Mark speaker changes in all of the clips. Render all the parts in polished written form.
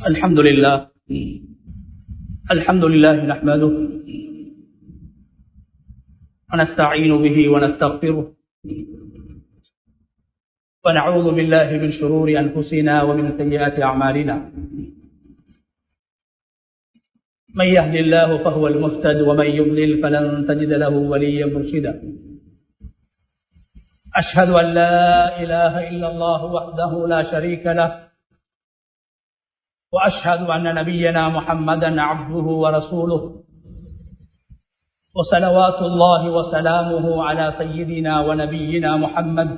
Speaker 1: الحمد لله نحمده ونستعين به ونستغفره ونعوذ بالله من شرور أنفسنا ومن سيئات أعمالنا. من يهد الله فهو المهتد ومن يضلل فلن تجد له وليا مرشدا. أشهد أن لا إله إلا الله وحده لا شريك له وأشهد أن نبينا محمدا عبده ورسوله وصلوات الله وسلامه على سيدنا ونبينا محمد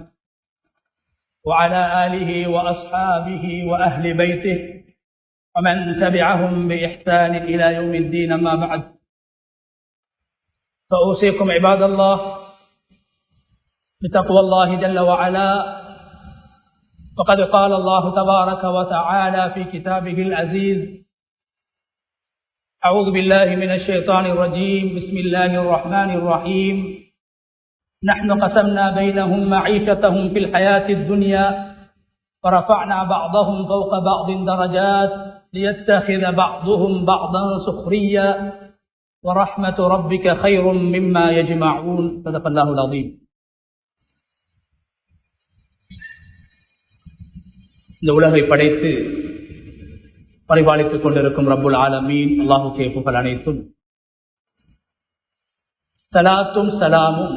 Speaker 1: وعلى آله وأصحابه وأهل بيته ومن تبعهم بإحسان إلى يوم الدين. ما بعد، فأوصيكم عباد الله بتقوى الله جل وعلا. وقد قال الله تبارك وتعالى في كتابه العزيز: أعوذ بالله من الشيطان الرجيم، بسم الله الرحمن الرحيم. نحن قسمنا بينهم معيشتهم في الحياة الدنيا ورفعنا بعضهم فوق بعض درجات ليتخذ بعضهم بعضا سخريا ورحمة ربك خير مما يجمعون. صدق الله العظيم. இந்த உலகை படைத்து பரிபாலித்துக் கொண்டிருக்கும் ரப்புல் ஆலமீன் அல்லாஹுக்கே புகழ் அனைத்தும். சலாத்தும் சலாமும்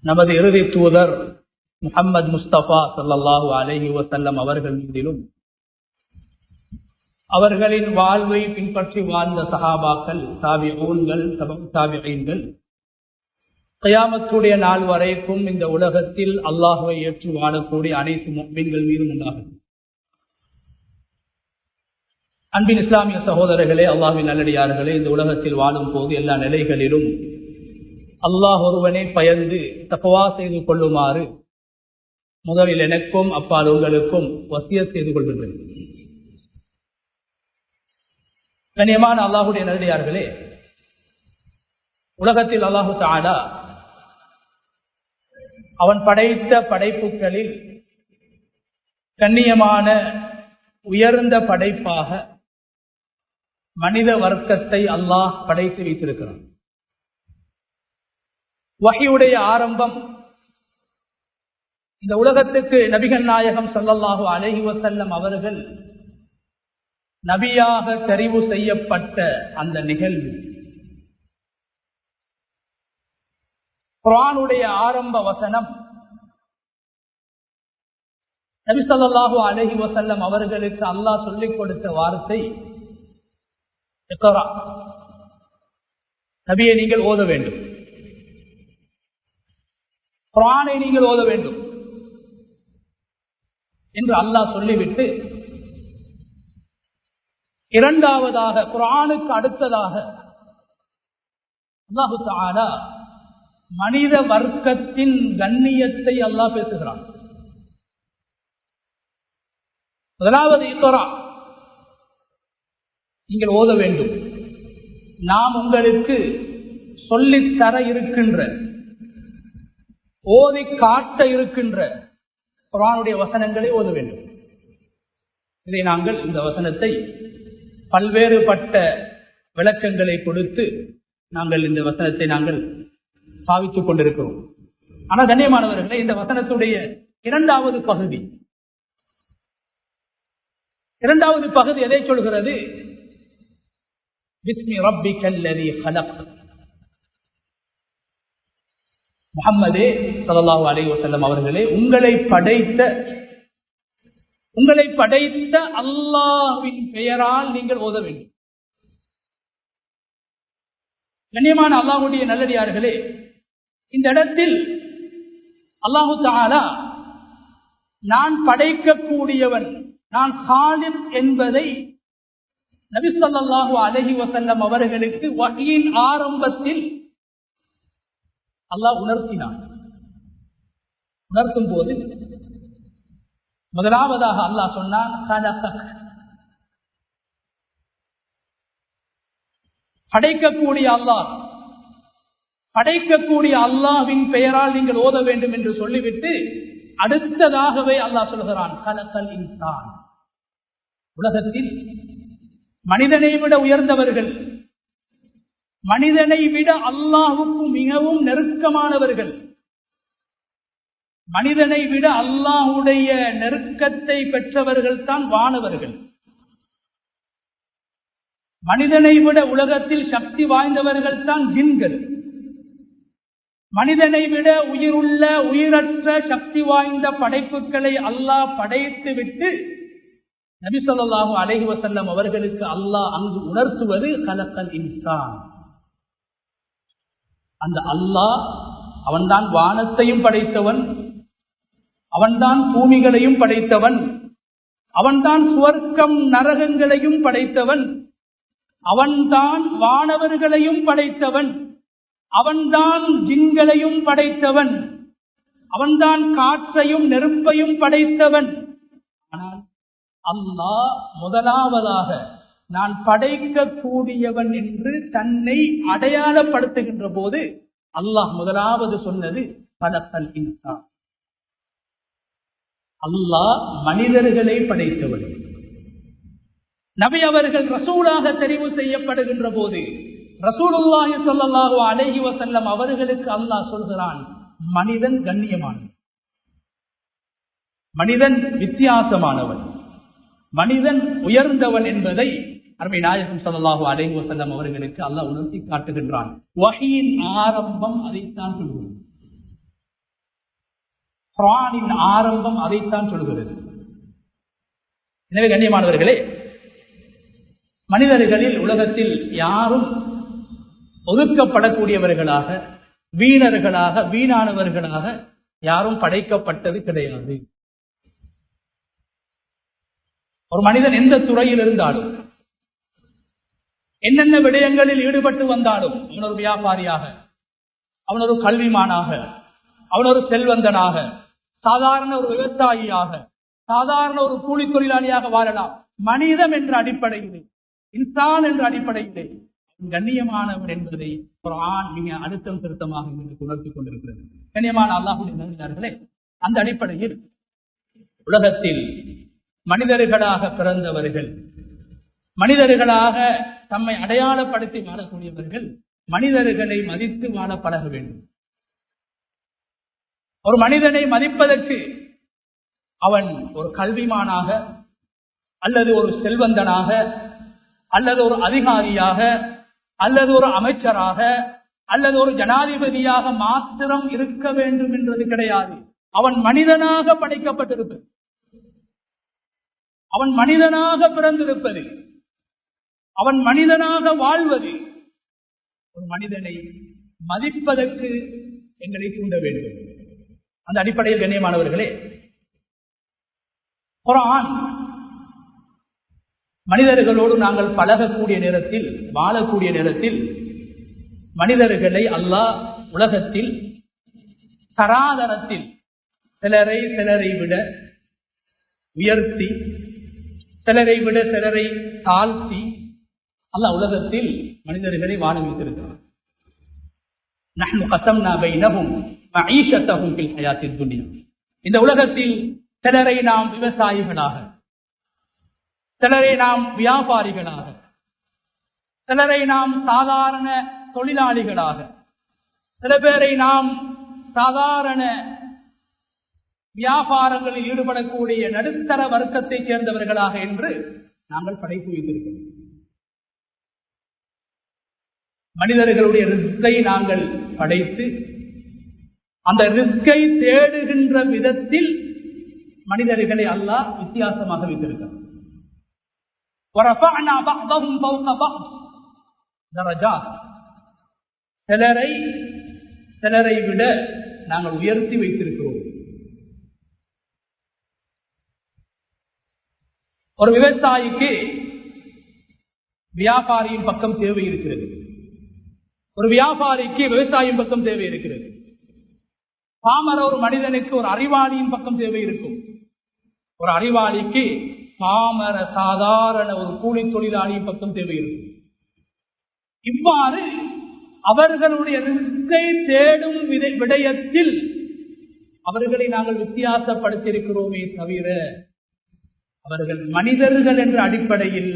Speaker 1: நமது இறுதி தூதர் முஹம்மது முஸ்தபா ஸல்லல்லாஹு அலைஹி வஸல்லம் அவர்கள் மீதிலும், அவர்களின் வாழ்வை பின்பற்றி வாழ்ந்த சஹாபாக்கள், தாபிஊன்கள், தாபிஈன்கள், கியாமத்துடைய நாள் வரைக்கும் இந்த உலகத்தில் அல்லாஹ்வை ஏற்று வாழக்கூடிய அனைத்து முஃமின்கள் மீதும் உண்டாகும். அன்பின் இஸ்லாமிய சகோதரர்களே, அல்லாஹ்வின் நல்லடியார்களே, இந்த உலகத்தில் வாழும் போது எல்லா நிலைகளிலும் அல்லாஹ் ஒருவனை பயந்து தக்வா செய்து கொள்ளுமாறு முதலில் எனக்கும் அப்பால் உங்களுக்கும் வசியத் செய்து கொள்கின்றேன். கண்ணியமான அல்லாஹ்வுடைய நல்லடியார்களே, உலகத்தில் அல்லாஹு தஆலா அவன் படைத்த படைப்புகளில் கண்ணியமான உயர்ந்த படைப்பாக மனித வர்க்கத்தை அல்லாஹ் படைத்து வைத்திருக்கிறான். வஹ்யுடைய ஆரம்பம் இந்த உலகத்துக்கு நபிகள் நாயகம் ஸல்லல்லாஹு அலைஹி வஸல்லம் அவர்கள் நபியாக தெரிவு செய்யப்பட்ட அந்த நிகழ்வு. குர்ஆனுடைய ஆரம்ப வசனம் நபி ஸல்லல்லாஹு அலைஹி வஸல்லம் அவர்களுக்கு அல்லாஹ் சொல்லிக் கொடுத்த வார்த்தை இக்ரா, நபியை நீங்கள் ஓத வேண்டும், குர்ஆனை நீங்கள் ஓத வேண்டும் என்று அல்லாஹ் சொல்லிவிட்டு, இரண்டாவதாக குர்ஆனுக்கு அடுத்ததாக அல்லாஹு தஆலா மனித வர்க்கத்தின் கண்ணியத்தை அல்லாஹ் பேசுகிறான். முதலாவது இக்ரா, நீங்கள் ஓத வேண்டும், நாம் உங்களுக்கு சொல்லித்தர இருக்கின்ற, ஓதி காட்ட இருக்கின்ற குர்ஆனுடைய வசனங்களை ஓத வேண்டும். இதை நாங்கள் இந்த வசனத்தை பல்வேறுபட்ட விளக்கங்களை கொடுத்து நாங்கள் இந்த வசனத்தை நாங்கள் பாவித்துக் கொண்டிருக்கிறோம். ஆனால் கண்ணியமானவர்களே, இந்த வசனத்துடைய இரண்டாவது பகுதி எதை சொல்கிறது? பிஸ்மி ரப்பிக்கல்லதீ ஹலக். முஹம்மதே ஸல்லல்லாஹு அலைஹி வஸல்லம் அவர்களே, உங்களை படைத்த அல்லாஹ்வின் பெயரால் நீங்கள் ஓத வேண்டும். கண்ணியமான அல்லாஹ்வுடைய நல்லடியார்களே, இந்த இடத்தில் அல்லாஹு தஆலா நான் படைக்கக்கூடியவன், நான் காலிக் என்பதை நபி ஸல்லல்லாஹு அலைஹி வஸல்லம் அவர்களுக்கு வஹ்யின் ஆரம்பத்தில் அல்லாஹ் உணர்த்தினான். உணர்த்தும் போது முதலாவதாக அல்லாஹ் சொன்னான், படைக்கக்கூடிய அல்லாஹ்வின் பெயரால் நீங்கள் ஓத வேண்டும் என்று சொல்லிவிட்டு அடுத்ததாகவே அல்லாஹ் சொல்கிறான், கலக்கல் இன்சான், உலகத்தில் மனிதனை விட உயர்ந்தவர்கள், மனிதனை விட அல்லாஹ்வுக்கு மிகவும் நெருக்கமானவர்கள், மனிதனை விட அல்லாஹ்வுடைய நெருக்கத்தை பெற்றவர்கள் தான் வானவர்கள். மனிதனை விட உலகத்தில் சக்தி வாய்ந்தவர்கள் தான் ஜின்கள். மனிதனை விட உயிருள்ள உயிரற்ற சக்தி வாய்ந்த படைப்புகளை அல்லாஹ் படைத்து விட்டு நபி ஸல்லல்லாஹு அலைஹி வஸல்லம் அவர்களுக்கு அல்லாஹ் அங்கு உணர்த்துவது கலக்கல் இன்சான். அந்த அல்லாஹ் அவன்தான் வானத்தையும் படைத்தவன், அவன்தான் பூமிகளையும் படைத்தவன், அவன்தான் சுவர்க்கம் நரகங்களையும் படைத்தவன், அவன்தான் வானவர்களையும் படைத்தவன், அவன்தான் ஜின்களையும் படைத்தவன், அவன்தான் காற்றையும் நெருப்பையும் படைத்தவன். ஆனால் அல்லாஹ் முதலாவதாக நான் படைக்க கூடியவன் என்று தன்னை அடையாளப்படுத்துகின்ற போது அல்லாஹ் முதலாவது சொன்னது கலக்கல் இன்சான். அல்லாஹ் மனிதர்களை படைத்தவன். நபி அவர்கள் ரசூலாக தெரிவு செய்யப்படுகின்ற போது ரசூலுல்லாஹி ஸல்லல்லாஹு அலைஹி வஸல்லம் அவர்களுக்கு அல்லாஹ் சொல்கிறான், மனிதன் கண்ணியமானவன், மனிதன் வித்தியாசமானவன், மனிதன் உயர்ந்தவன் என்பதை அருமை நாயகம் ஸல்லல்லாஹு அலைஹி வஸல்லம் அவர்களுக்கு அல்லாஹ் உணர்த்தி காட்டுகின்றான். வஹீயின் ஆரம்பம் அதைத்தான் சொல்கிறது, குர்ஆனின் ஆரம்பம் அதைத்தான் சொல்கிறது. எனவே கண்ணியமானவர்களே, மனிதர்களில் உலகத்தில் யாரும் ஒதுக்கப்படக்கூடியவர்களாக, வீணர்களாக, வீணானவர்களாக யாரும் படைக்கப்பட்டது கிடையாது. ஒரு மனிதன் எந்த துறையில் இருந்தாலும், என்னென்ன விடயங்களில் ஈடுபட்டு வந்தாலும், அவன் ஒரு வியாபாரியாக, அவன் ஒரு கல்விமானாக, அவன் ஒரு செல்வந்தனாக, சாதாரண ஒரு விவசாயியாக, சாதாரண ஒரு கூலி தொழிலாளியாக வாழலாம். மனிதம் என்ற அடிப்படையிலே, இன்சான் என்ற அடிப்படையிலே கண்ணியமானவர் என்பதை குர்ஆன் மிக அழுத்தம் திருத்தமாக உணர்த்திக் கொண்டிருக்கிறது. கண்ணியமான அல்லாஹ்வுடைய நல்லடியார்களே, அந்த அடிப்படையில் உலகத்தில் மனிதர்களாக பிறந்தவர்கள், மனிதர்களாக தம்மை அடையாளப்படுத்தி வாழக்கூடியவர்கள் மனிதர்களை மதித்து வாழ பழக வேண்டும். ஒரு மனிதனை மதிப்பதற்கு அவன் ஒரு கல்விமானாக, அல்லது ஒரு செல்வந்தனாக, அல்லது ஒரு அதிகாரியாக, அல்லது ஒரு அமைச்சராக, அல்லது ஒரு ஜனாதிபதியாக மாத்திரம் இருக்க வேண்டும் என்பது கிடையாது. அவன் மனிதனாக படைக்கப்பட்டிருப்பது, அவன் மனிதனாக பிறந்திருப்பது, அவன் மனிதனாக வாழ்வது ஒரு மனிதனை மதிப்பதற்கு எங்களை தூண்ட வேண்டும். அந்த அடிப்படையில் கண்ணியமானவர்களே, குர்ஆன் மனிதர்களோடு நாங்கள் பழகக்கூடிய நேரத்தில், வாழக்கூடிய நேரத்தில் மனிதர்களை அல்லாஹ் உலகத்தில் தராதரத்தில் சிலரை விட உயர்த்தி, சிலரை விட சிலரை தாழ்த்தி அல்லாஹ் உலகத்தில் மனிதர்களை வாழ வைத்திருக்கிறார். நஹ்னு கஸம்னா பைனஹும் மஈஷத்தஹும் ஃபில் ஹயாத்தித் துன்யா. இந்த உலகத்தில் சிலரை நாம் விவசாயிகளாக, சிலரை நாம் வியாபாரிகளாக, சிலரை நாம் சாதாரண தொழிலாளிகளாக, சில பேரை நாம் சாதாரண வியாபாரங்களில் ஈடுபடக்கூடிய நடுத்தர வர்க்கத்தைச் சேர்ந்தவர்களாக என்று நாங்கள் படைப்பு வைத்திருக்கிறோம். மனிதர்களுடைய ரிஸ்கை நாங்கள் படைத்து, அந்த ரிஸ்கை தேடுகின்ற விதத்தில் மனிதர்களை அல்லாஹ் வித்தியாசமாக வைத்திருக்கிறார். وَرَفَعْنَا بَعْضَهُمْ فَوْقَ بَعْضٍ دَرَجَاتٍ. சிலரை விட நாங்கள் உயர்த்தி வைத்திருக்கிறோம். ஒரு விவசாயிக்கு வியாபாரியின் பக்கம் தேவை இருக்கிறது, ஒரு வியாபாரிக்கு விவசாயியின் பக்கம் தேவை இருக்கிறது. பாமர ஒரு மனிதனுக்கு ஒரு அறிவாளியின் பக்கம் தேவை இருக்கும், ஒரு அறிவாளிக்கு பாமர சாதாரண ஒரு கூலி தொழிலாளியின் பக்கம் தேவை இருக்கும். இவ்வாறு அவர்களுடைய ரிஸ்கை தேடும் விடயத்தில் அவர்களை நாங்கள் வித்தியாசப்படுத்தியிருக்கிறோமே தவிர அவர்கள் மனிதர்கள் என்ற அடிப்படையில்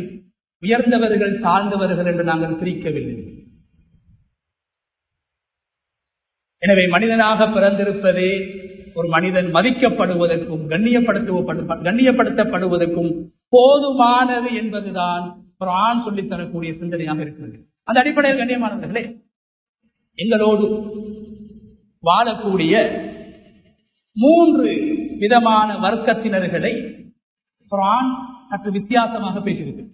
Speaker 1: உயர்ந்தவர்கள் தாழ்ந்தவர்கள் என்று நாங்கள் பிரிக்கவில்லை. எனவே மனிதனாக பிறந்திருப்பதே ஒரு மனிதன் மதிக்கப்படுவதற்கும் கண்ணியப்படுத்தப்படுவதற்கும் போதுமானது என்பதுதான் குர்ஆன் சொல்லித் தரக்கூடிய சிந்தனையாக இருக்கிறது. அந்த அடிப்படையில் கண்ணியமானவர்களே, எங்களோடு வாழக்கூடிய 3 விதமான வர்க்கத்தினர்களை குர்ஆன் சற்று வித்தியாசமாக பேசியிருக்கு.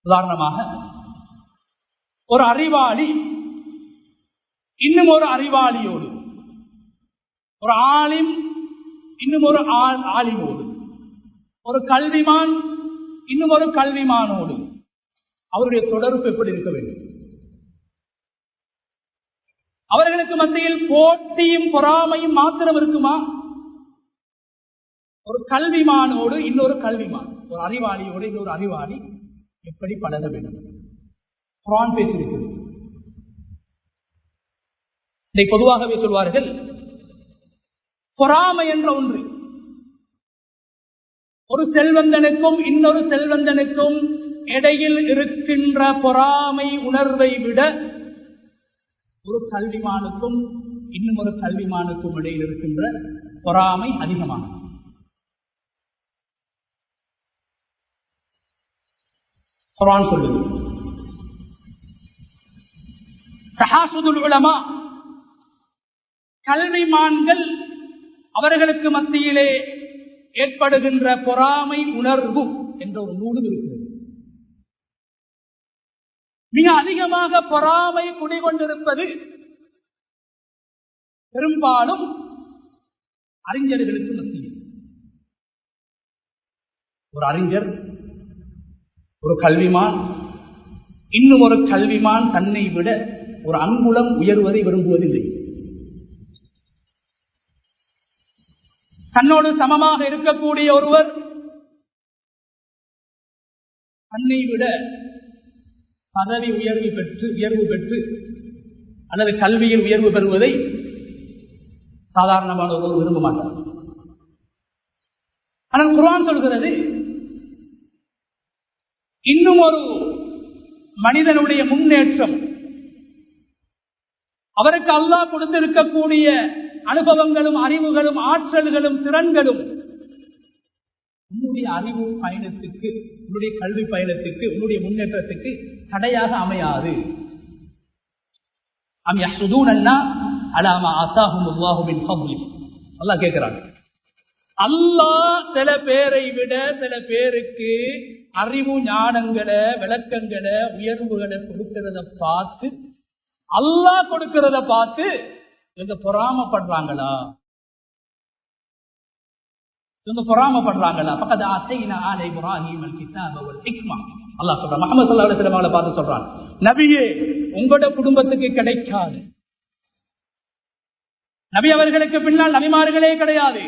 Speaker 1: உதாரணமாக, ஒரு அறிவாளி இன்னும் ஒரு அறிவாளியோடு, ஒரு ஆலிம் இன்னும் ஒரு ஆலிமோடு, ஒரு கல்விமான் இன்னும் ஒரு கல்விமானோடு அவருடைய தொடர்பு எப்படி இருக்க வேண்டும்? அவர்களுக்கு மத்தியில் போட்டியும் பொறாமையும் மாத்திரம் இருக்குமா? ஒரு கல்விமானோடு இன்னொரு கல்விமான், ஒரு அறிவாளியோடு இன்னொரு அறிவாளி எப்படி பழக வேண்டும்? குர்ஆன் பேசியிருக்கிறது. இதை பொதுவாகவே சொல்வார்கள், பொறாமை என்ற ஒன்று ஒரு செல்வந்தனுக்கும் இன்னொரு செல்வந்தனுக்கும் இடையில் இருக்கின்ற பொறாமை உணர்வை விட ஒரு கல்விமானுக்கும் இன்னும் ஒரு கல்விமானுக்கும் இடையில் இருக்கின்ற பொறாமை அதிகமானது. குர்ஆன் சொல்லுது, தஹாசுதுல் உலமா, கல்விமான்கள் அவர்களுக்கு மத்தியிலே ஏற்படுகின்ற பொறாமை உணர்வு என்ற ஒரு நூலும் இருக்கிறது. மிக அதிகமாக பொறாமை குடிகொண்டிருப்பது பெரும்பாலும் அறிஞர்களுக்கு மத்தியில். ஒரு அறிஞர், ஒரு கல்விமான் இன்னும் ஒரு கல்விமான் தன்னை விட ஒரு அங்குலம் உயர்வதை விரும்புவதில்லை. தன்னோடு சமமாக இருக்கக்கூடிய ஒருவர் தன்னை விட பதவி உயர்வு பெற்று அல்லது கல்வியில் உயர்வு பெறுவதை சாதாரணமான ஒருவர் விரும்ப மாட்டார். ஆனால் குர்ஆன் சொல்கிறது, இன்னும் ஒரு மனிதனுடைய முன்னேற்றம், அவருக்கு அல்லாஹ் கொடுத்திருக்கக்கூடிய அனுபவங்களும் அறிவுகளும் ஆற்றல்களும் திறன்களும் உன்னுடைய அறிவு பயணத்துக்கு, உன்னுடைய கல்வி பயணத்துக்கு, உன்னுடைய முன்னேற்றத்துக்கு தடையாக அமையாது. அம் யஹ்சுதூனன்னா அலா மா ஆதாஹுமுல்லாஹு மின் ஃபض்லி. அல்லாஹ் கேட்கிறான், அல்லாஹ் சில பேரை விட சில பேருக்கு அறிவு ஞானங்களை, விளக்கங்களை, உயர்வுகளை கொடுக்கிறத பார்த்து, அல்லாஹ் கொடுக்கிறத பார்த்து இவங்க பொறாமப்படுறாங்களா? இவங்க பொறாமப்படுறாங்களா? ஃபகத் ஆதைனா ஆல இப்ராஹீம் அல் கிதாப வல் ஹிக்மா. அல்லாஹ் சொல்றான், முஹம்மது ஸல்லல்லாஹு அலைஹி வஸல்லம் பார்த்து சொல்றான், நபியே உங்களோட குடும்பத்துக்கு கிடைக்காது, நபி அவர்களுக்கு பின்னால் நபிமார்களே கிடையாது,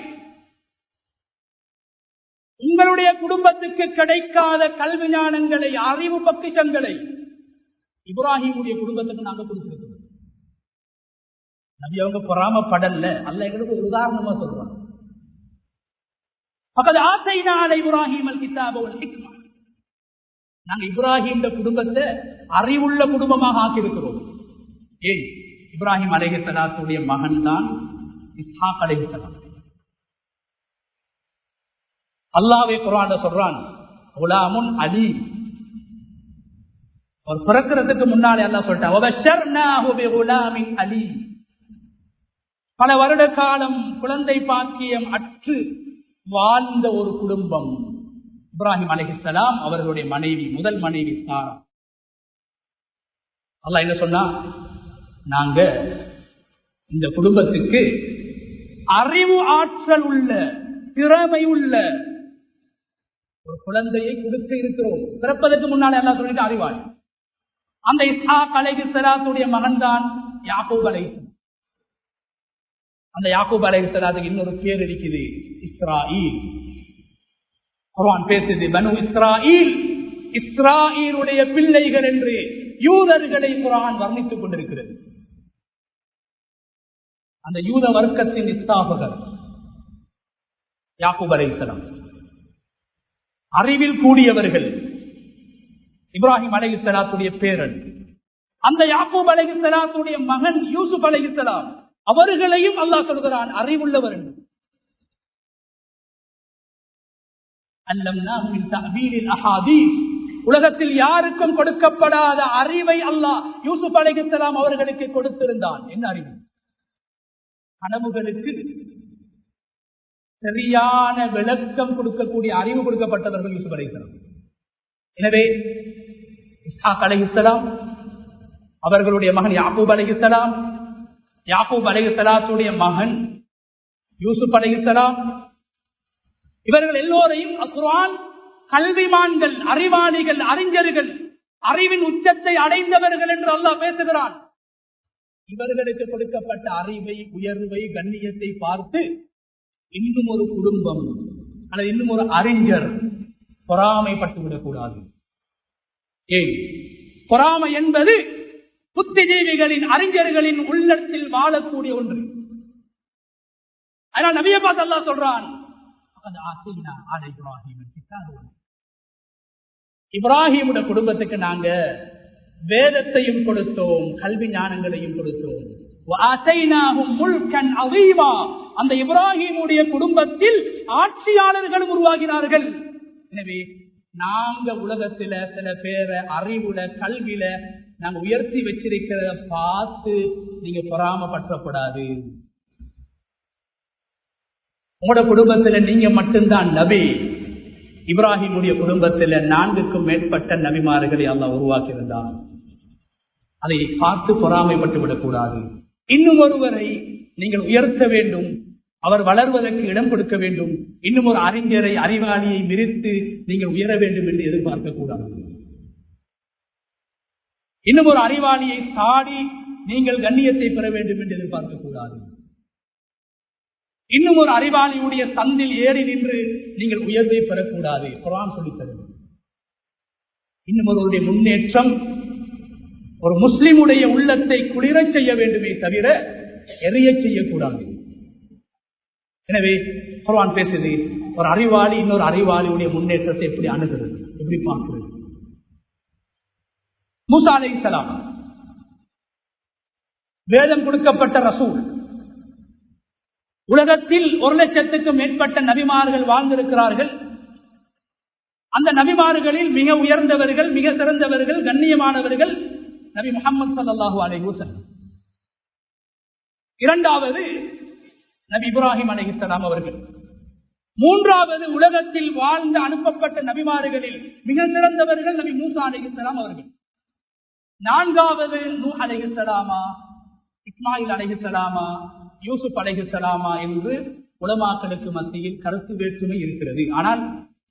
Speaker 1: உங்களுடைய குடும்பத்துக்கு கிடைக்காத கல்வி ஞானங்களை, அறிவு பொக்கிஷங்களை இப்ராஹிமுடைய குடும்பத்துக்கு நாங்க கொடுத்திருக்கிறோம். நபி அவங்க பொறாமப்படல, அல்லாஹ் எங்களுக்கு ஒரு உதாரணமா சொல்றாங்க. ஃபகத் ஆதைனா அல இப்ராஹீம் அல் கிதாப வல் ஹிக்மா. நாங்க இப்ராஹிம் குடும்பத்தை அறிவுள்ள குடும்பமாக ஆக்கியிருக்கிறோம். ஏன்? இப்ராஹிம் அலைஹிஸ்ஸலாத்துடைய மகன் தான் இஸ்ஹாக் அலைஹிஸ்ஸலாம். அல்லாஹ்வே குர்ஆன்ல சொல்றான், குலாமுன் அலீம். அவர் பிறக்கிறதுக்கு முன்னாலே அல்லாஹ் சொல்லிட்டான், வபஷர்னாஹு பிகுலாமின் அலீம். பல வருட காலம் குழந்தை பாக்கியம் அற்று வாழ்ந்த ஒரு குடும்பம் இப்ராஹிம் அலைஹிஸ்ஸலாம், அவர்களுடைய மனைவி, முதல் மனைவி சாரா. அல்லாஹ் என்ன சொன்னா, நாங்க இந்த குடும்பத்துக்கு அறிவு ஆற்றல் உள்ள, திறமை உள்ள ஒரு குழந்தையை கொடுக்க இருக்கிறோம். பிறப்பதற்கு முன்னாலே அல்லாஹ் சொல்லிட்டு அறிவாளி. அந்த இஸ்ஹாக் அலைஹிஸ்ஸலாத்துடைய மகன் தான் யாக்கூப் அலைஹிஸ்ஸலாம். அந்த யாக்கூப் அலைஹிஸ்ஸலாத்துக்கு இன்னொரு பேர் இருக்குது, இஸ்ராயீல். குர்ஆன் பேசுது, பனு இஸ்ராயீல், இஸ்ராயீலுடைய பிள்ளைகள் என்று யூதர்களை குர்ஆன் வர்ணித்துக் கொண்டிருக்கிறது. அந்த யூத வர்க்கத்தின் ஸ்தாபகர் யாக்கூப் அலைஹிஸ்ஸலாம். அறிவில் கூடியவர்கள். இப்ராஹிம் அலைஹிஸ்ஸலாத்துடைய பேரன், அந்த யாக்கூப் அலைஹிஸ்ஸலாத்துடைய மகன் யூசுப் அலைஹிஸ்ஸலாம், அவர்களையும் அல்லாஹ் சொல்கிறான் அறிவுள்ளவர் என்று. அல்லம்னாஹு மின் தஅபீரில் அஹாதீஸ், உலகத்தில் யாருக்கும் கொடுக்கப்படாத அறிவை அல்லாஹ் யூசுப் அலைஹிஸ்ஸலாம் அவர்களுக்கு கொடுத்திருந்தான். என்ன அறிவு? கனவுகளுக்கு சரியான விளக்கம் கொடுக்கக்கூடிய அறிவு கொடுக்கப்பட்டவர்கள் யூசுப் அலைஹிஸ்ஸலாம். எனவே இஸ்ஹாக் அலைஹிஸ்ஸலாம், அவர்களுடைய மகன் யாக்கூப் அலைஹிஸ்ஸலாம், யாக்கூப் அலைஹிஸ்ஸலாத்துடைய மகன் யூசுப் அலைஹிஸ்ஸலாம், இவர்கள் எல்லோரையும் குர்ஆன் கல்விமான்கள், அறிவாளிகள், அறிஞர்கள், அறிவின் உச்சத்தை அடைந்தவர்கள் என்று அல்லாஹ் பேசுகிறான். இவர்களுக்கு கொடுக்கப்பட்ட அறிவை, உயர்வை, கண்ணியத்தை பார்த்து இன்னும் ஒரு குடும்பம் அல்லது இன்னும் ஒரு அறிஞர் பொறாமைப்பட்டுவிடக் கூடாது. ஏன்? பொறாமை என்பது புத்திஜீவிகளின், அறிஞர்களின் உள்ளத்தில் வாழக்கூடிய ஒன்று. அதனால் நபியை பார்த்து அல்லாஹ் சொல்றான், இப்ராஹிமுடைய குடும்பத்துக்கு நாங்க வேதத்தையும் கொடுத்தோம், கல்வி ஞானங்களையும் கொடுத்தோம். அந்த இப்ராஹிமுடைய குடும்பத்தில் ஆட்சியாளர்களும் உருவாகினார்கள். எனவே நாங்க உலகத்துல சில பேரை அறிவுல, கல்வியில நாங்க உயர்த்தி வச்சிருக்கிறத பார்த்து நீங்க பொறாமப்படக்கூடாது. உங்களோட குடும்பத்துல நீங்க மட்டும்தான் நபி. இப்ராஹிமுடைய குடும்பத்துல 4க்கும் மேற்பட்ட நபிமார்களை அல்லாஹ் உருவாக்கி இருந்தார். அதை பார்த்து பொறாமைப்பட்டு விடக்கூடாது. இன்னும் ஒருவரை நீங்கள் உயர்த்த வேண்டும், அவர் வளர்வதற்கு இடம் கொடுக்க வேண்டும். இன்னும் ஒரு அறிஞரை, அறிவாளியை விரித்து நீங்கள் உயர வேண்டும் என்று எதிர்பார்க்க கூடாது. இன்னும் ஒரு அறிவாளியை சாடி நீங்கள் கண்ணியத்தை பெற வேண்டும் என்று எதிர்பார்க்க கூடாது. இன்னும் ஒரு அறிவாளியுடைய சந்தில் ஏறி நின்று நீங்கள் உயர்வை பெறக்கூடாது. குர்ஆன் சொல்லித் தருகிறது. இன்னும் ஒருவருடைய முன்னேற்றம் ஒரு முஸ்லிமுடைய உள்ளத்தை குளிரச் செய்ய வேண்டுமே தவிர எரிய செய்யக்கூடாது. எனவே குர்ஆன் பேசுது, ஒரு அறிவாளி இன்னொரு அறிவாளியுடைய முன்னேற்றத்தை எப்படி அணுகிறது, எப்படி பார்க்கிறது. மூசா அலைஹிஸ்ஸலாம் வேதம் கொடுக்கப்பட்ட ரசூல். உலகத்தில் 1,00,000க்கும் மேற்பட்ட நபிமார்கள் வாழ்ந்திருக்கிறார்கள். அந்த நபிமார்களில் மிக உயர்ந்தவர்கள், மிக சிறந்தவர்கள், கண்ணியமானவர்கள் நபி முஹம்மது ஸல்லல்லாஹு அலைஹி வஸல்லம். இரண்டாவது நபி இப்ராஹிம் அலைஹிஸ்ஸலாம் அவர்கள். மூன்றாவது உலகத்தில் வாழ்ந்த அனுப்பப்பட்ட நபிமார்களில் மிக சிறந்தவர்கள் நபி மூசா அலைஹிஸ்ஸலாம் அவர்கள். நான்காவது நூஹ் அலைஹிஸ்ஸலாமா, இஸ்மாயில் அலைஹிஸ்ஸலாமா, யூசுப் அலைஹிஸ்ஸலாமா என்று உலமாக்களுக்கு மத்தியில் கருத்து வேற்றுமை இருக்கிறது. ஆனால்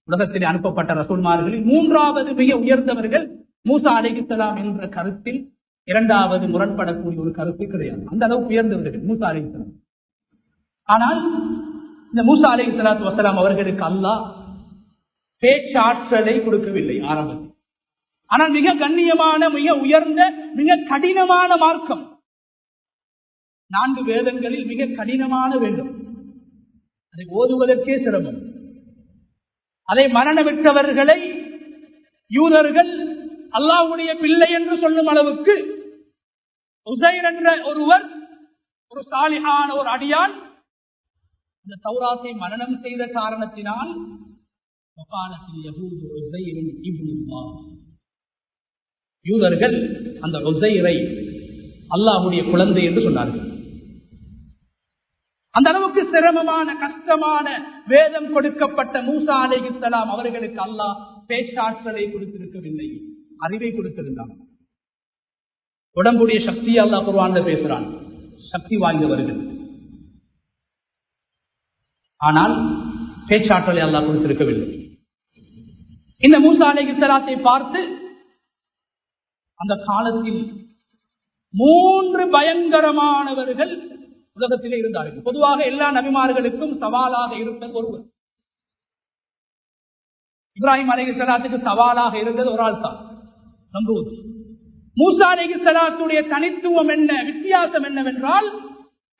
Speaker 1: உலகத்தில் அனுப்பப்பட்ட ரசூல்மார்களில் மூன்றாவது மிக உயர்ந்தவர்கள் மூசா அலைஹிஸ்ஸலாம் என்ற கருத்தில் இரண்டாவது முரண்படக்கூடிய ஒரு கருத்து கிடையாது. அந்த அளவுக்கு உயர்ந்தவர்கள் மூசா அலைஹிஸ்ஸலாம். ஆனால் இந்த மூசா அலைஹிஸ்ஸலாத்து வஸலாம் அவர்களுக்கு அல்லாஹ் பேச்சாற்றலை கொடுக்கவில்லை ஆரம்பத்தில். ஆனால் மிக கண்ணியமான, மிக உயர்ந்த, மிக கடினமான மார்க்கம். 4 வேதங்களில் மிக கடினமான வேதம். அதை ஓதுவதற்கே சிரமம். அதை மரணமிட்டவர்களை யூதர்கள் அல்லாஹ்வுடைய பிள்ளை என்று சொல்லும் அளவுக்கு உஸைர் என்ற ஒருவர், ஒரு சாலிஹான ஒரு அடியான், இந்த தௌராத்தை மரணம் செய்த காரணத்தினால் யூதர்கள் அந்த உஸைரை அல்லாஹ்வுடைய குழந்தை என்று சொன்னார்கள். அந்த அளவுக்கு சிரமமான, கஷ்டமான வேதம் கொடுக்கப்பட்ட மூசா அலைஹிஸ்ஸலாம் அவர்களுக்கு அல்லாஹ் பேச்சாற்றலை கொடுத்திருக்கவில்லை, அறிவை கொடுத்திருந்தான். உடம்புடைய சக்தியை அல்லாஹ் குர்ஆன்ல பேசுறான், சக்தி வாய்ந்தவர்கள். ஆனால் பேச்சாற்றலை அல்லாஹ் கொடுத்திருக்கவில்லை. இந்த மூசா அலைஹிஸ்ஸலாத்தை பார்த்து அந்த காலத்தில் 3 பயங்கரமானவர்கள் உலகத்திலே இருந்தார்கள். பொதுவாக எல்லா நபிமார்களுக்கும் சவாலாக இருப்பது ஒருவர். இப்ராஹிம் அலைஹிஸ்ஸலாத்துக்கு சவாலாக இருந்தது ஒரு ஆள் தான், நம்ரூத். மூசா அலைஹிஸ்ஸலாத்துடைய தனித்துவம் என்ன, வித்தியாசம் என்னவென்றால்,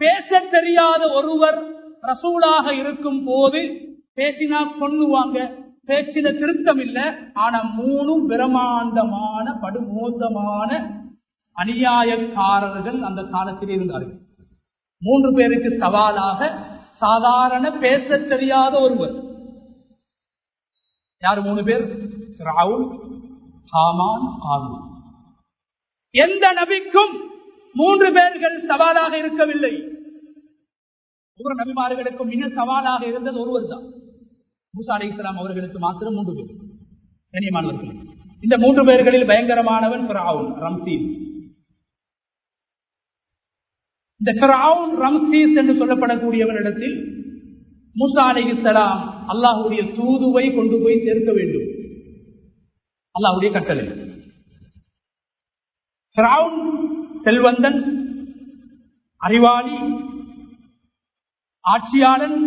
Speaker 1: பேச தெரியாத ஒருவர் ரசூலாக இருக்கும் போது பேசினா கொன்னுவாங்க, பேச்சில திருத்தம் இல்லை. ஆனா 3 பிரமாண்டமான படுமோசமான அநியாயக்காரர்கள் அந்த காலத்தில் இருந்தார்கள். 3 பேருக்கு சவாலாக சாதாரண பேச தெரியாத ஒருவர். யார் 3 பேர்? ஃபிரௌன், ஹாமான், காரூன். எந்த நபிக்கும் 3 பேர்கள் சவாலாக இருக்கவில்லை. ஒவ்வொரு நபிமார்களுக்கும் மிக சவாலாக இருந்தது ஒருவர் தான். மூசா அலைஹிஸ்ஸலாம் அவர்களுக்கு மாத்திரம் 3 பேர் கண்ணியமானவர்கள். இந்த 3 பேர்களில் பயங்கரமானவன் ஃபிரௌன், ரம்சீஸ். இந்த ஃபிரௌன், ரம்சீஸ் என்று சொல்லப்படக்கூடியவனிடத்தில் மூசா அலைஹிஸ்ஸலாம் அல்லாஹ்வுடைய தூதுவை கொண்டு போய் சேர்க்க வேண்டும். அல்லாஹ்வுடைய கட்டளை. ஃபிரௌன் செல்வந்தன், அறிவாளி, ஆட்சியாளன்,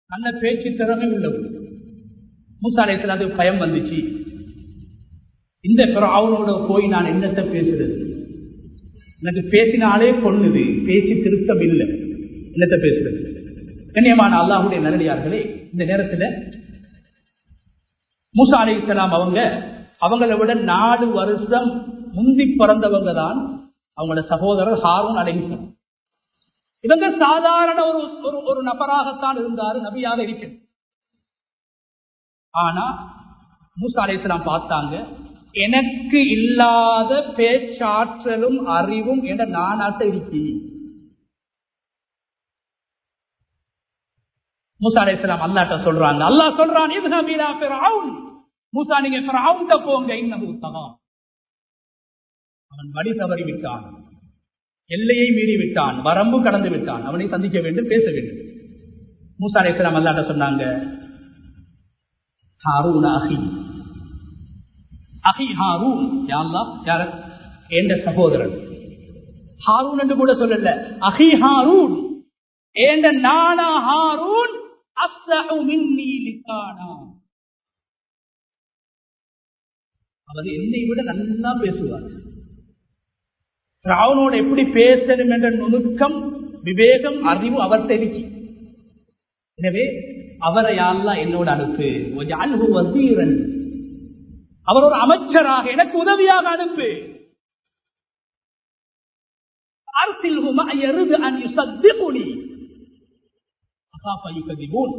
Speaker 1: நல்ல பேச்சு திறமை உள்ளவர். மூசா அலைஹிஸ்ஸலாத்துக்கு பயம் வந்துச்சு. இந்த ஃபிரௌனோட போய் நான் என்னத்தை பேசுறது? எனக்கு பேசினாலே கொள்ளுது, பேச்சு திருத்தம் இல்லை, என்னத்தை பேசுறது? கண்ணியமான அல்லாஹ்வுடைய நல்லடியார்களே, இந்த நேரத்தில் மூசா அலைஹிஸ்ஸலாம் அவங்களை விட 4 வருஷம் முந்தி பிறந்தவங்க தான் அவங்களோட சகோதரர் ஹாரூன் அலைஹிஸ்ஸலாம். இவங்க சாதாரண ஒரு நபராகத்தான் இருந்தாரு, நபியாக இருக்கிறது. ஆனா மூசா அலைஹிஸ்ஸலாம் பார்த்தாங்க, எனக்கு இல்லாத பேச்சாற்றலும் அறிவும் என்ற நானாட்ட இருக்கி. மூசா அலைஹிஸ்ஸலாம் அல்லாஹ்ட்ட சொல்றாங்க. அல்லாஹ் சொல்றான், இத்ஹப் இலா ஃபிரௌன், மூசா நீங்க ஃபிரௌன்ட்ட போங்க, இன்னஹு தகா, அவன் வழி தவறி விட்டான், எல்லையை மீறி விட்டான், வரம்பு கடந்து விட்டான், அவனை சந்திக்க வேண்டும், பேச வேண்டும். மூசா அலைஹிஸ்ஸலாம் அல்லாஹ்ட்ட சொன்னாங்க, ஹாரூன் அஹி, அஹி ஹாரூன், யா அல்லாஹ், யார்? என்ற சகோதரன். ஹாரூன் என்று கூட சொல்லல, அஹி ஹாரூன், என்ற நானா ஹாரூன், அஸ்ஸஹு மின்னி லிசானா, அவர் என்னை விட நல்லா பேசுவார். ஃபிரௌனோடு எப்படி பேசணும் என்ற நுணுக்கம், விவேகம், அறிவு அவர் தெரிவி. எனவே அவரை யா அல்லாஹ் என்னோடு அனுப்பு, வஜஅல்ஹு வஸீரன், அவர் ஒரு அமைச்சராக எனக்கு உதவியாக அனுப்பு. அர்சில்ஹு மஅ யரிது அன் யுஸத்திகுனி அகாஃப யுகதிபூன்.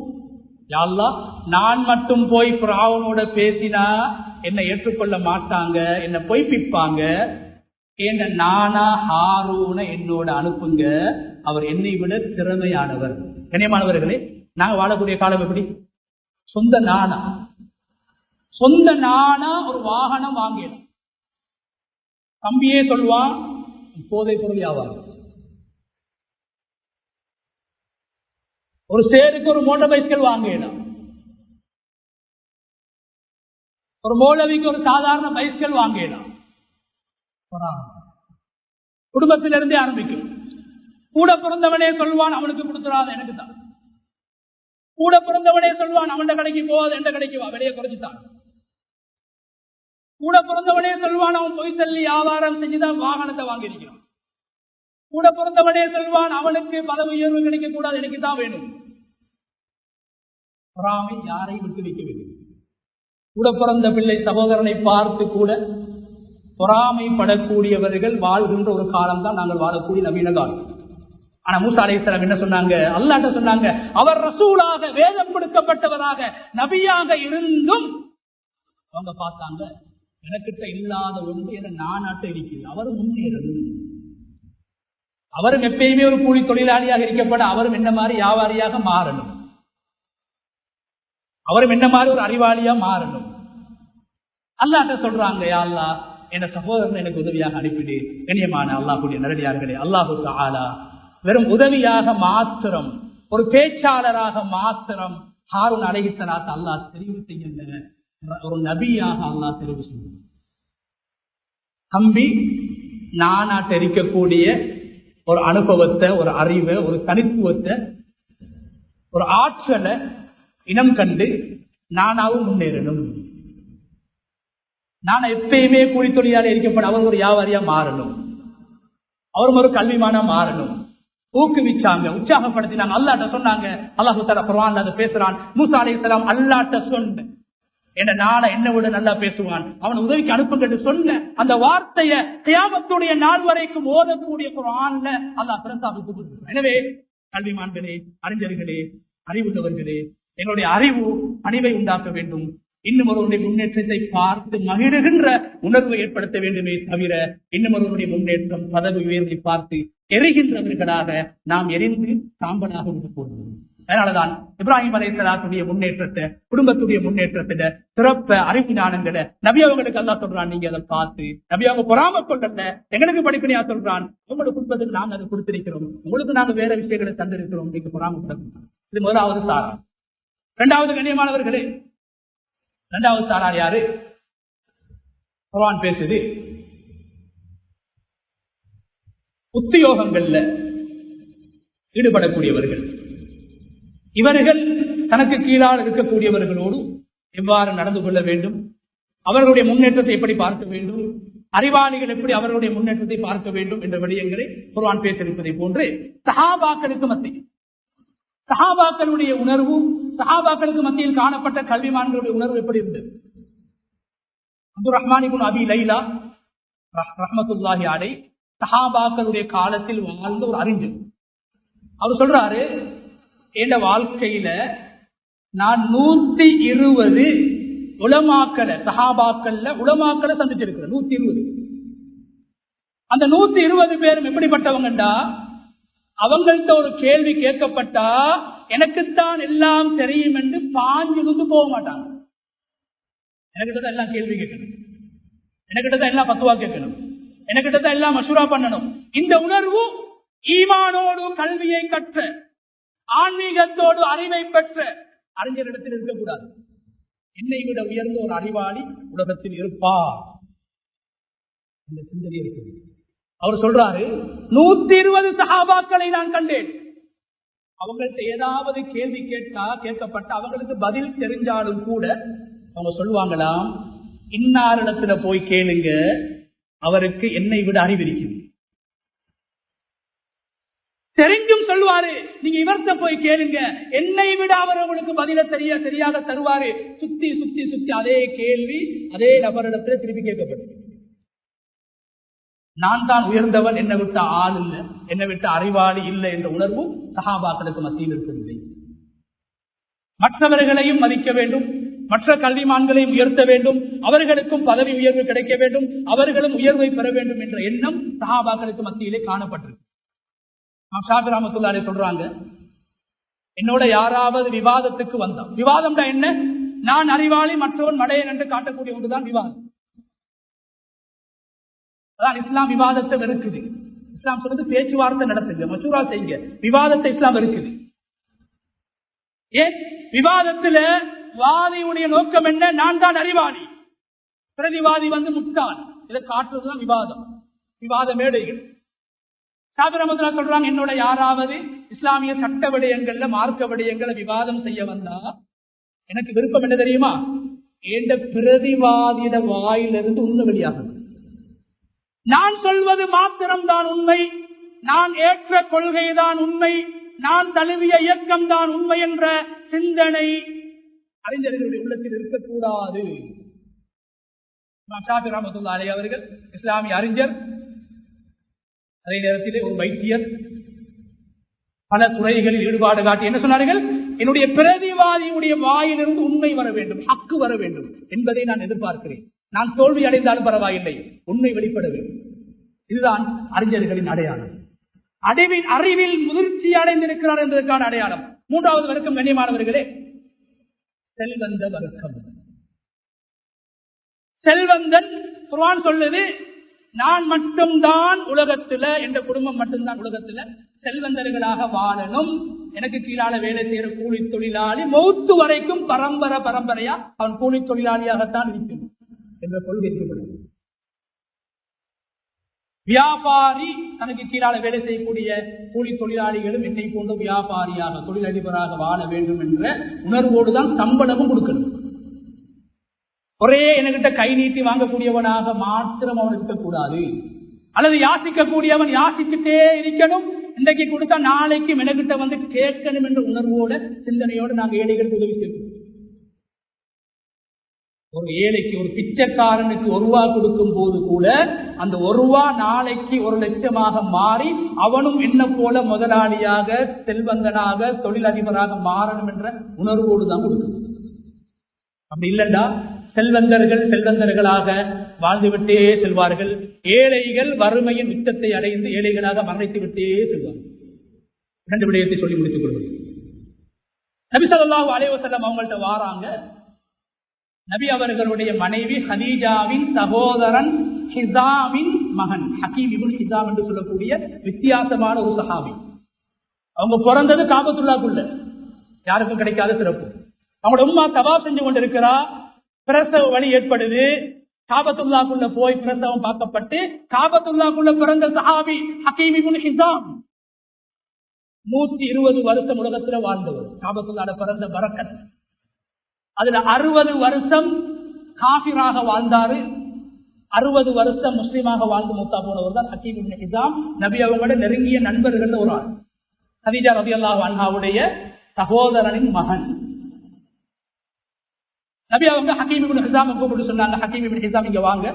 Speaker 1: யா அல்லாஹ், நான் மட்டும் போய் ஃபிரௌனோட பேசினா என்னை ஏற்றுக்கொள்ள மாட்டாங்க, என்னை பொய்ப்பிப்பாங்க. ஏண்ட நானா ஹாரூனை என்னோட அனுப்புங்க, அவர் என்னை விட திறமையானவர். கண்ணியமானவர்களே, நாங்க வாழக்கூடிய காலம் எப்படி? சொந்த நானா ஒரு வாகனம் வாங்கலாம். தம்பியே சொல்வான், போதை பொருள் வியாபாரம். ஒரு சேருக்கு ஒரு மோட்டார் பைஸ்கல் வாங்கலாம். ஒரு மௌலவிக்கு ஒரு சாதாரண பைஸ்கல் வாங்கலாம். குடும்பத்திலிருந்தே ஆரம்பிக்கும். கூட பிறந்தவனே சொல்வான், அவனுக்கு கொடுத்துறாத எனக்கு தான். கூட பிறந்தவனே சொல்வான், அவன் கடைக்கு போவாது, எந்த கடைக்கு வா, விலையை குறைச்சுத்தான். கூட பிறந்தவனே சொல்வான், அவன் பொய் சொல்லி வியாபாரம் செஞ்சுதான் வாகனத்தை வாங்கியிருக்கிறான். கூட பிறந்தவனே சொல்வான், அவனுக்கு பதவி உயர்வு கிடைக்க கூடாது, எனக்கு தான் வேணும். பொறாமை யாரை விட்டு வைக்க வேண்டும். கூட பிறந்த பிள்ளை சகோதரனை பார்த்து கூட பொறாமைப்படக்கூடியவர்கள் வாழ்கின்ற ஒரு காலம் தான் நாங்கள் வாழக்கூடிய நவீன காலம். ஆனா மூசா அலைஹிஸ்ஸலாம் என்ன சொன்னாங்க? அல்லாஹ்ட்ட சொன்னாங்க, அவர் ரசூலாக, வேதம் கொடுக்கப்பட்டவராக, நபியாக இருந்தும் அவங்க பார்த்தாங்க, எனக்கிட்ட இல்லாத ஒன்று என நானாட்ட இருக்கிறது, அவரும் முன்னேறணும். அவரும் எப்பயுமே ஒரு கூலி தொழிலாளியாக இருக்கப்பட, அவரும் என்ன மாதிரி வியாபாரியாக மாறணும், அவரும் என்ன மாதிரி ஒரு அறிவாளியா மாறணும். அல்லாஹ்ட்ட சொல்றாங்க, யா அல்லாஹ், என் சகோதரன் எனக்கு உதவியாக அனுப்பிடு. கண்ணியமான அல்லாஹ்வுடைய நல்லடியார்களே, அல்லாஹு தஆலா வெறும் உதவியாக மாத்திரம், ஒரு பேச்சாளராக மாத்திரம் ஹாரூன் அலைஹிஸ்ஸலாத்தை அல்லாஹ் தெரிவு செய்யல, ஒரு நபியாக அல்லாஹ் தெரிவு செய்ய. தம்பி நானாட்ட இருக்கக்கூடிய ஒரு அனுபவத்தை, ஒரு அறிவை, ஒரு தனித்துவத்தை, ஒரு ஆற்றலை இனம் கண்டு நானாவும் முன்னேறணும். நான் எப்பயுமே கூலி தொழிலாளி இருக்கப்பட, அவர் ஒரு வியாபாரியா மாறணும், அவரும் ஒரு கல்விமானா மாறணும், ஊக்குவிச்சாங்க, உற்சாகப்படுத்தினாங்க. அல்லாஹ்ட்ட சொன்னாங்க. அல்லாஹ் தஆலா குர்ஆன்ல அதை பேசுறான். மூசா அலைஹிஸ்ஸலாம் அல்லாஹ்ட்ட சொன்ன என்ன நாளை என்ன விட நல்லா பேசுவான், அவன் உதவிக்கு அனுப்புங்க சொன்ன அந்த வார்த்தையை கியாமத்துடைய நாள் வரைக்கும் ஓதக்கூடிய குர்ஆன்ல அல்லாஹ் பிரஸ்தாபித்து கொடுக்கிறான். எனவே கல்விமான்களே, அறிஞர்களே, அறிவுள்ளவர்களே, எங்களுடைய அறிவு பணிவை உண்டாக்க வேண்டும். இன்னும் ஒருவருடைய முன்னேற்றத்தை பார்த்து மகிழ்கின்ற உணர்வை ஏற்படுத்த வேண்டுமே தவிர இன்னும் ஒருவருடைய முன்னேற்றம் பதவி உயர்வை பார்த்து எரிகின்றவர்களாக நாம் எரிந்து சாம்பலாக விடக்கூடாது. அதனாலதான் இப்ராஹிம் அலைஹிஸ்ஸலாத்துடைய முன்னேற்றத்தை, குடும்பத்துடைய முன்னேற்றத்தை, சிறப்ப அறிவு ஞானங்களை நபி அவங்களுக்கு அல்லாஹ் சொல்றான். நீங்க அதை பார்த்து நபி அவங்க பொறாம கொள்ளல, எங்களுக்கு படிப்படியா சொல்றான். உங்களுக்கு குடும்பத்துக்கு நாங்க அதை கொடுத்திருக்கிறோம், உங்களுக்கு நாங்க வேற விஷயங்களை தந்திருக்கிறோம், நீங்க பொறாம கொள்ள. இது முதலாவது சாரா. இரண்டாவது கண்ணியமானவர்களே, இரண்டாவது சாரார் யாரு? குர்ஆன் பேசுது உத்தியோகங்கள்ல ஈடுபடக்கூடியவர்கள். இவர்கள் தனக்கு கீழால் இருக்கக்கூடியவர்களோடு எவ்வாறு நடந்து கொள்ள வேண்டும், அவர்களுடைய முன்னேற்றத்தை எப்படி பார்க்க வேண்டும், அறிவாளிகள் எப்படி அவர்களுடைய முன்னேற்றத்தை பார்க்க வேண்டும் என்ற விடயங்களை குர்ஆன் பேசியிருப்பதை போன்று சஹாபாக்களுக்கு மத்தியில், சஹாபாக்களுடைய உணர்வு, சஹாபாக்களுக்கு மத்தியில் காணப்பட்ட கல்விமான்களுடைய உணர்வு எப்படி இருந்தது? அப்துர் ரஹ்மான் இப்னு அபி லைலா ரஹ்மத்துல்லாஹி அலைஹி சஹாபாக்களுடைய காலத்தில் வாழ்ந்த ஒரு அறிஞர். அவர் சொல்றாரு, என் வாழ்க்கையில நான் 120 உலமாக்களை, சஹாபாக்கள்ல உலமாக்களை சந்திச்சிருக்கிறேன். 120. அந்த 120 பேரும் எப்படிப்பட்டவங்கண்டா, அவங்கள்ட்ட ஒரு கேள்வி கேட்கப்பட்டா எனக்குத்தான் எல்லாம் தெரியும் என்று பாஞ்சிருந்து போக மாட்டாங்க. எனக்கிட்ட எல்லாம் கேள்வி கேட்கணும், எனக்கிட்ட எல்லாம் பத்துவா கேட்கணும், எனக்கிட்ட எல்லாம் மசூரா பண்ணணும். இந்த உணர்வு ஈமானோடு கல்வியை கற்ற, ஆன்மீகத்தோடு அறிவை பெற்ற அறிஞரிடத்தில் இருக்கக்கூடாது. என்னை விட உயர்ந்த ஒரு அறிவாளி உலகத்தில் இருப்பார் இந்த சிந்தனை இருக்கிறது. அவர் சொல்றாரு, 120 சஹாபாக்களை நான் கண்டேன். அவங்கள்ட்ட ஏதாவது கேள்வி கேட்கப்பட்ட அவங்களுக்கு பதில் தெரிஞ்சாலும் கூட அவங்க சொல்லுவாங்களாம், இன்னாரிடத்துல போய் கேளுங்க, அவருக்கு என்னை விட அறிவிருக்குது. தெரிஞ்சும் சொல்லுவாரு, நீங்க இவர்த்த போய் கேளுங்க, என்னை விட அவர் உங்களுக்கு பதில சரியாக தருவாரு. சுத்தி சுத்தி சுத்தி அதே கேள்வி அதே நபரிடத்துல திருப்பி கேட்கப்படும். நான் தான் உயர்ந்தவன், என்னை விட்ட ஆள் இல்லை, என்னை விட்ட அறிவாளி இல்லை என்ற உணர்வும் சஹாபாக்களுக்கு மத்தியில் இருக்கவில்லை. மற்றவர்களையும் மதிக்க வேண்டும், மற்ற கல்விமான்களையும் உயர்த்த வேண்டும், அவர்களுக்கும் பதவி உயர்வு கிடைக்க வேண்டும், அவர்களும் உயர்வை பெற வேண்டும் என்ற எண்ணம் சஹாபாக்களுக்கு மத்தியிலே காணப்பட்டிருக்கு. ஷாஃபி ரஹ்மத்துல்லாஹி அலைஹி சொல்றாங்க, என்னோட யாராவது விவாதத்துக்கு வந்தான், விவாதம் தான் என்ன, நான் அறிவாளி மற்றவன் மடையன் என்று காட்டக்கூடிய ஒன்றுதான் விவாதம். அதான் இஸ்லாம் விவாதத்தை வெறுக்குது. இஸ்லாம் சொல்றது பேச்சுவார்த்தை நடத்துங்க, மசூரா செய்யுங்க. விவாதத்தை இஸ்லாம் வெறுக்குது. ஏன்? விவாதத்துல வாதியுடைய நோக்கம் என்ன, நான் தான் அறிவாளி, பிரதிவாதி முட்டாள். இதை காட்டுறதுதான் விவாதம், விவாத மேடைகள். ஷாஃபி ரஹ்மத்துல்லாஹி சொல்றாங்க, என்னோட யாராவது இஸ்லாமிய சட்ட விடயங்கள்ல மார்க்க விடயங்களை விவாதம் செய்ய வந்தா எனக்கு விருப்பம் என்ன தெரியுமா, என்ற பிரதிவாதியிட வாயிலிருந்து உண்மை வெளியாகும். நான் சொல்வது மாத்திரம்தான் உண்மை, நான் ஏற்ற கொள்கைதான் உண்மை, நான் தழுவிய இயக்கம் தான் உண்மை என்ற சிந்தனை அறிஞர்களுடைய உள்ளத்தில் இருக்கக்கூடாது. ஷாஃபி ரஹ்மத்துல்லாஹி அலைஹி அவர்கள் இஸ்லாமிய அறிஞர், அதே நேரத்திலே ஒரு வைத்தியர், பல துறைகளில் ஈடுபாடு காட்டி என்ன சொன்னார்கள், என்னுடைய பிரதிவாதியுடைய வாயிலிருந்து உண்மை வர வேண்டும், ஹக்கு வர வேண்டும் என்பதை நான் எதிர்பார்க்கிறேன். நான் தோல்வி அடைந்தாலும் பரவாயில்லை, உண்மை வெளிப்பட வேண்டும். இதுதான் அறிஞர்களின் அடையாளம். அறிவில் முதிர்ச்சி அடைந்திருக்கிறார் என்பதற்கான அடையாளம். மூன்றாவது வர்க்கம் கண்ணியமானவர்களே, செல்வந்த வர்க்கம். செல்வந்தன் குர்ஆன் சொல்லுது, நான் மட்டும்தான் உலகத்துல, என்ற குடும்பம் மட்டும்தான் உலகத்துல செல்வந்தர்களாக வாழணும், எனக்கு கீழால வேலை செய்யற கூலி தொழிலாளி மௌத்து வரைக்கும் பரம்பரையா அவன் கூலி தொழிலாளியாகத்தான் இருக்கணும் என்ற கொள்கை இருக்கப்படுது. வியாபாரி, தனக்கு கீழால வேலை செய்யக்கூடிய கூலி தொழிலாளிகளும் என்னை போன்ற வியாபாரியாக தொழிலதிபராக வாழ வேண்டும் என்ற உணர்வோடுதான் சம்பளமும் கொடுக்கணும். ஒரே என்கிட்ட கை நீட்டி வாங்கக்கூடியவனாக மாத்திரம் அவன் இருக்கக்கூடாது, அல்லது யாசிக்கக்கூடியவன் யாசிச்சுட்டே இருக்கணும், இன்றைக்கு கொடுத்தா நாளைக்கு மெனக்கிட்ட வந்து கேட்கணும் என்ற உணர்வோட சிந்தனையோடு நாங்கள் ஏழைகளுக்கு உதவி செய்வோம். ஒரு ஏழைக்கு, ஒரு பிச்சைக்காரனுக்கு ₹1 கொடுக்கும் போது கூட அந்த ₹1 நாளைக்கு 1,00,000 மாறி அவனும் என்ன போல முதலாளியாக, செல்வந்தனாக, தொழிலதிபராக மாறணும் என்ற உணர்வோடு தான் கொடுக்கணும். அப்படி இல்லைண்டா செல்வந்தர்களாக வாழ்ந்துவிட்டே செல்வார்கள். ஏழைகள் வறுமையின் உச்சத்தை அடைந்து ஏழைகளாக மரணித்து விட்டே செல்வார்கள். 2 விடயத்தை சொல்லி முடித்துக் கொள்வது. நபி ஸல்லல்லாஹு அலைஹி வஸல்லம் அவங்கள்ட்ட வாராங்க. நபி அவர்களுடைய மனைவி ஹதீஜாவின் சகோதரன் ஹிஸாமின் மகன் ஹக்கீம் இப்னு ஹிஸாம் என்று சொல்லக்கூடிய வித்தியாசமான ஒரு சஹாபி. அவங்க பிறந்தது காபத்துல்லாக்குள்ள, யாருக்கும் கிடைக்காத சிறப்பு. அவங்களோட உம்மா தவாப் செஞ்சு கொண்டிருக்கிறா, பிரசவ வலி ஏற்படுது. காபத்துல்லாக்குள்ள போய் பிரசவம் பார்க்கப்பட்டு காபத்துல்லாக்குள்ள பிறந்த சஹாபி ஹக்கீம் இப்னு ஹிஸாம் 120 வருஷம் உலகத்துல வாழ்ந்தவர். காபத்துல்லாட பிறந்த பரக்கத். அதுல 60 வருஷம் காஃபிராக வாழ்ந்தாரு, 60 வருஷம் முஸ்லீமாக வாழ்ந்து மூத்தா போனவர் தான் ஹக்கீம் இப்னு ஹிஸாம். நபி அவங்களோட நெருங்கிய நண்பர்கள் ஒரு ஆள். ஹதீஜா ரலியல்லாஹு அன்ஹாவுடைய சகோதரனின் மகன். நபி அவங்க ஹக்கீம் இப்னு ஹிஸாம் கூப்பிட்டு சொன்னாங்க, ஹக்கீம் இப்னு ஹிஸாம் இங்க வாங்க.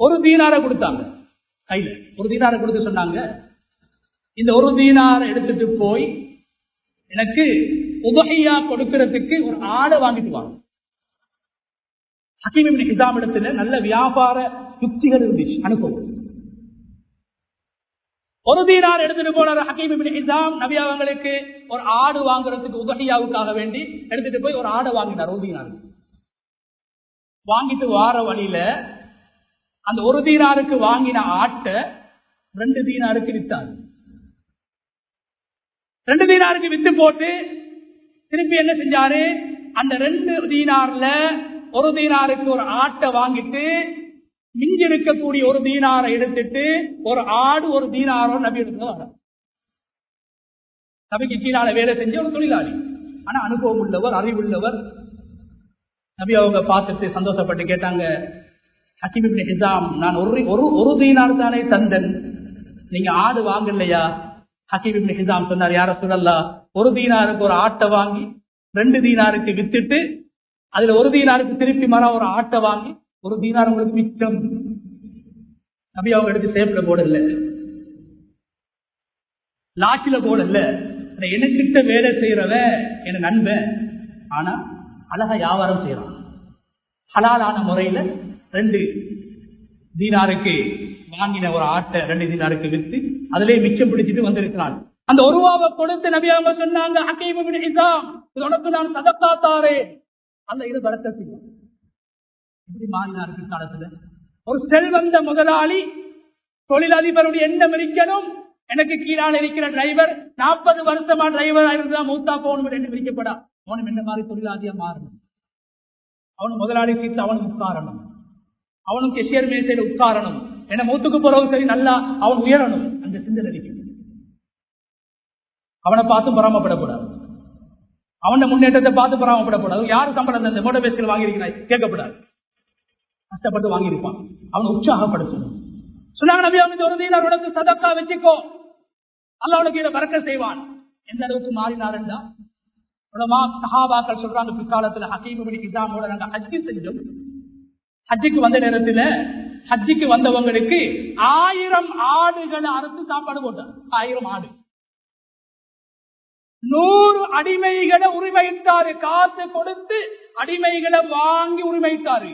Speaker 1: 1 தீனாரை கொடுத்தாங்க கையில. 1 தீனாரை கொடுத்து சொன்னாங்க, இந்த 1 தீனாரை எடுத்துட்டு போய் எனக்கு உதுஹியா கொடுக்கிறதுக்கு ஒரு ஆடை வாங்கிட்டு வாங்க. ஹக்கீம் இப்னு ஹிஸாம் இடத்துல நல்ல வியாபார யுக்திகள் இருந்துச்சு, அனுபவம். 1 தீனார் எடுத்துட்டு போனார் ஹக்கீம் இப்னு ஹிஸாம். நபி அவங்களுக்கு ஒரு ஆடு வாங்குறதுக்கு உதுஹியாவுக்காக வேண்டி எடுத்துட்டு போய் ஒரு ஆடை வாங்கினார். 1 தீனார் வாங்கிட்டு வார வழியில அந்த 1 தீனாருக்கு வாங்கின ஆட்டை 2 தீனாருக்கு வித்தாரு. 2 தீனாருக்கு வித்து போட்டு திருப்பி என்ன செஞ்சாரு, அந்த 2 தீனார்ல 1 தீனாருக்கு ஒரு ஆட்டை வாங்கிட்டு மிஞ்சி இருக்கக்கூடிய 1 தீனாரை எடுத்துட்டு ஒரு ஆடு 1 தீனாரோ நபி எடுத்து வர. நபிக்கு கீழால வேலை செஞ்ச ஒரு தொழிலாளி, ஆனா அனுபவம் உள்ளவர், அறிவுள்ளவர். நபி அவங்க பார்த்துட்டு சந்தோஷப்பட்டு கேட்டாங்க, ஹக்கீம் இப்னு ஹிஸாம், நான் ஒரு தீனார் தானே தந்தன், நீங்க ஆடு வாங்கலையா? ஹக்கீம் இப்னு ஹிஸாம் சொன்னார், யா ரசூலல்லாஹ், 1 தீனாருக்கு ஒரு ஆட்டை வாங்கி 2 தீனாருக்கு வித்துட்டு அதுல 1 தீனாருக்கு திருப்பி ஒரு ஆட்டை வாங்கி 1 தீனார் உங்களுக்கு மிச்சம். நபி அவங்க எடுத்து சேப்ல போடல, லாட்சில போடல. எனக்கிட்ட வேலை செய்யறவ என் நண்பன், ஆனா அழகா வியாபாரம் செய்யறான். ஹலாலான முறையில 2 தீனாருக்கு வாங்கின ஒரு ஆட்டை 2 தீனாருக்கு வித்து அதிலே மிச்சம் பிடிச்சிட்டு வந்திருக்கிறான். அந்த ₹1 கொடுத்து நபி அவங்க சொன்னாங்க, ஹக்கீம் இப்னு ஹிஸாம், உனக்கு நான் சதக்கா தாரேன், அல்ல இது பரக்கத் செய்யும். இப்படி மாறினார் பிற்காலத்துல. ஒரு செல்வந்த முதலாளி தொழிலதிபருடைய எண்ணம் இருக்கணும், எனக்கு கீழான இருக்கிற டிரைவர் 40 வருஷமா டிரைவரா இருந்தா மூத்தா போகணும் என்று விரிக்கப்படா. அவனும் என்ன மாதிரி தொழிலாதியா மாறணும், அவனும் முதலாளி சீட்டு அவனும் உட்காரணும், அவனும் கெஷியர் மேசையில உட்காரணும், என்ன மூத்துக்கு போறவும் சரி நல்லா அவன் உயரணும். அந்த சிந்தனை இருக்கணும். அவனை பார்த்து பொறாமப்படக்கூடாது, அவன முன்னேற்றத்தை பார்த்து பொறாமப்படக்கூடாது. யாரு சம்பளம் அந்த மோட்டர் பேஸ்கள் வாங்கியிருக்கிறாய் கேட்கப்படாது, கஷ்டப்பட்டு வாங்கியிருப்பான், அவனை உற்சாகப்படுத்தணும். சொன்னாங்க நபி அவங்க, 1 தீனார் உனக்கு சதக்கா வச்சுக்கோ, அல்லாஹ் உனக்கு இதை பரக்கத் செய்வான். எந்த அளவுக்கு மாறினாருன்னா, சஹாபாக்கள் சொல்றாங்க, பிற்காலத்துல ஹக்கீம் இப்னு ஹிஸாமோட நாங்க ஹஜ்ஜி செஞ்சோம். ஹஜ்ஜிக்கு வந்த நேரத்துல ஹஜ்ஜிக்கு வந்தவங்களுக்கு 1000 ஆடுகளை அறுத்து சாப்பாடு போட்டார். 1000 ஆடு, 100 அடிமைகளை உரிமையிட்டாரு. காசு கொடுத்து அடிமைகளை வாங்கி உரிமையிட்டாரு.